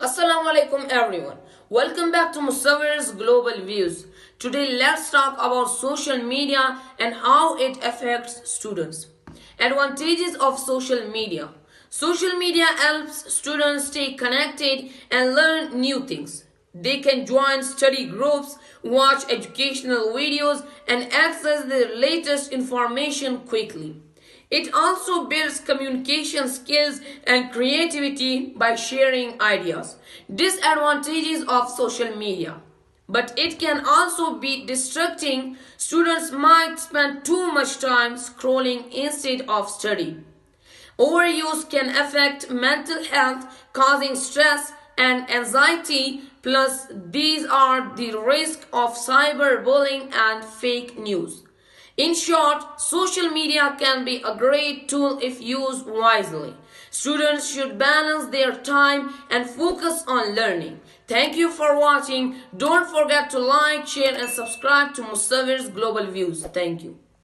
Assalamu alaikum everyone. Welcome back to Musawir's Global Views. Today let's talk about social media and how it affects students. Advantages of social media. Social media helps students stay connected and learn new things. They can join study groups, watch educational videos, and access the latest information quickly. It also builds communication skills and creativity by sharing ideas. Disadvantages of social media. But it can also be distracting. Students might spend too much time scrolling instead of studying. Overuse can affect mental health, causing stress and anxiety. Plus, these are the risk of cyberbullying and fake news. In short, social media can be a great tool if used wisely. Students should balance their time and focus on learning. Thank you for watching. Don't forget to like, share and subscribe to Musawir's Global Views. Thank you.